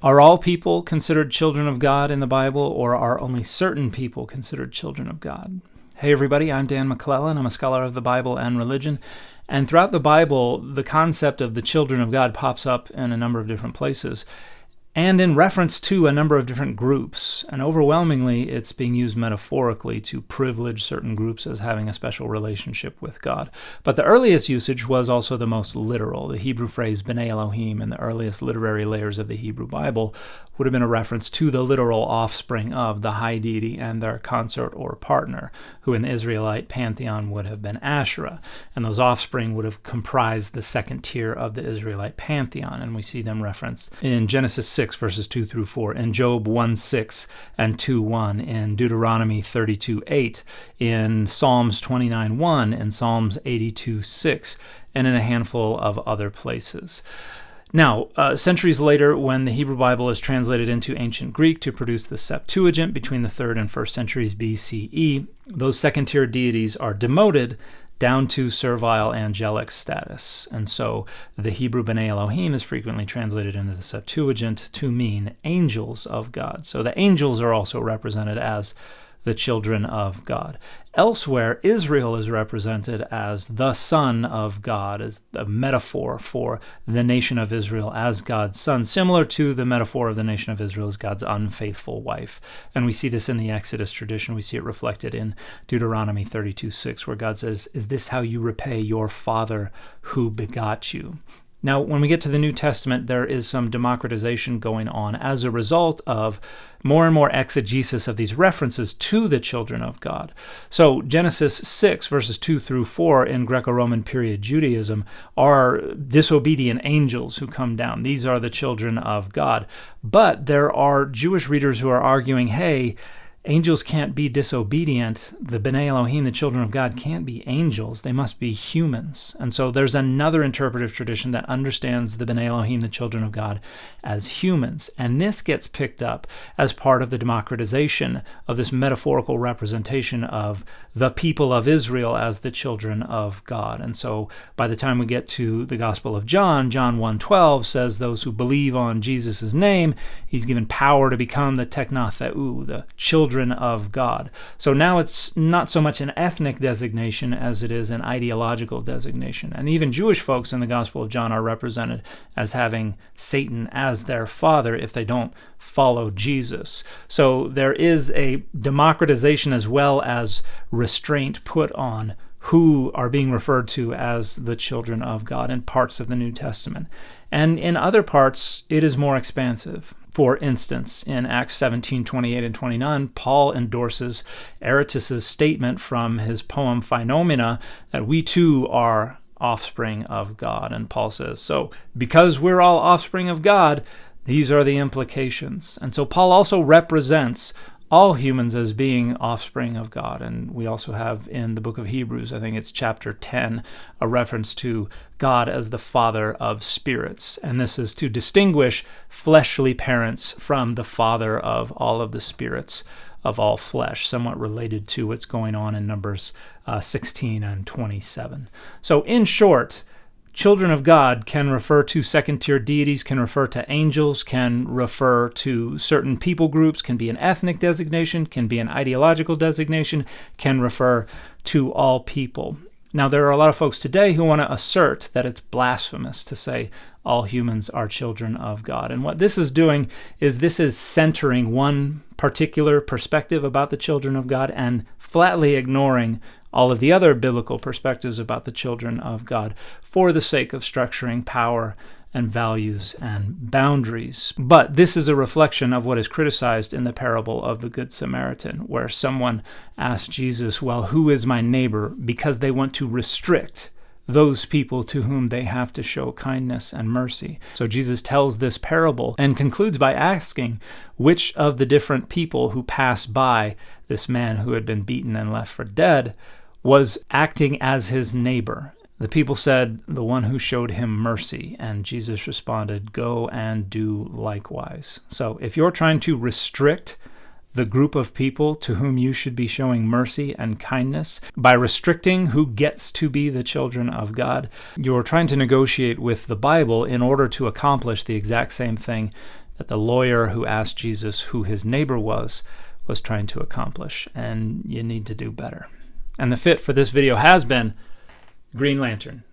Are all people considered children of God in the Bible, or are only certain people considered children of God? Hey everybody, I'm Dan McClellan. I'm a scholar of the Bible and religion. And throughout the Bible, the concept of the children of God pops up in a number of different places, and in reference to a number of different groups. And overwhelmingly, it's being used metaphorically to privilege certain groups as having a special relationship with God. But the earliest usage was also the most literal. The Hebrew phrase B'nai Elohim in the earliest literary layers of the Hebrew Bible would have been a reference to the literal offspring of the high deity and their consort or partner, who in the Israelite pantheon would have been Asherah. And those offspring would have comprised the second tier of the Israelite pantheon. And we see them referenced in Genesis 6, verses 2 through 4, in Job 1:6 and 2:1, in Deuteronomy 32:8, in Psalms 29:1, in Psalms 82:6, and in a handful of other places. Now, centuries later, when the Hebrew Bible is translated into ancient Greek to produce the Septuagint between the 3rd and 1st centuries BCE, those second-tier deities are demoted down to servile angelic status. And so the Hebrew B'nai Elohim is frequently translated into the Septuagint to mean angels of God. So the angels are also represented as the children of God. Elsewhere, Israel is represented as the son of God, as a metaphor for the nation of Israel as God's son, similar to the metaphor of the nation of Israel as God's unfaithful wife. And we see this in the Exodus tradition. We see it reflected in Deuteronomy 32:6, where God says, "Is this how you repay your father who begot you?" Now, when we get to the New Testament, there is some democratization going on as a result of more and more exegesis of these references to the children of God. So Genesis 6, verses 2 through 4 in Greco-Roman period Judaism are disobedient angels who come down. These are the children of God. But there are Jewish readers who are arguing, hey, angels can't be disobedient. The B'nai Elohim, the children of God, can't be angels. They must be humans. And so there's another interpretive tradition that understands the B'nai Elohim, the children of God, as humans. And this gets picked up as part of the democratization of this metaphorical representation of the people of Israel as the children of God. And so by the time we get to the Gospel of John, John 1:12 says those who believe on Jesus' name, he's given power to become the teknatheu, the children of God. So now it's not so much an ethnic designation as it is an ideological designation. And even Jewish folks in the Gospel of John are represented as having Satan as their father if they don't follow Jesus. So there is a democratization as well as restraint put on who are being referred to as the children of God in parts of the New Testament. And in other parts, it is more expansive. For instance, in Acts 17:28 and 29, Paul endorses Aratus' statement from his poem Phenomena that we too are offspring of God. And Paul says, so because we're all offspring of God, these are the implications. And so Paul also represents all humans as being offspring of God. And we also have in the book of Hebrews, I think it's chapter 10, a reference to God as the father of spirits. And this is to distinguish fleshly parents from the father of all of the spirits of all flesh, somewhat related to what's going on in Numbers 16 and 27. So in short, children of God can refer to second-tier deities, can refer to angels, can refer to certain people groups, can be an ethnic designation, can be an ideological designation, can refer to all people. Now, there are a lot of folks today who want to assert that it's blasphemous to say all humans are children of God. And what this is doing is this is centering one particular perspective about the children of God and flatly ignoring all of the other biblical perspectives about the children of God for the sake of structuring power and values and boundaries. But this is a reflection of what is criticized in the parable of the Good Samaritan, where someone asked Jesus, well, who is my neighbor? Because they want to restrict those people to whom they have to show kindness and mercy. So Jesus tells this parable and concludes by asking which of the different people who passed by this man who had been beaten and left for dead was acting as his neighbor. The people said, the one who showed him mercy, and Jesus responded, go and do likewise. So if you're trying to restrict the group of people to whom you should be showing mercy and kindness by restricting who gets to be the children of God, you're trying to negotiate with the Bible in order to accomplish the exact same thing that the lawyer who asked Jesus who his neighbor was trying to accomplish, and you need to do better. And the fit for this video has been Green Lantern.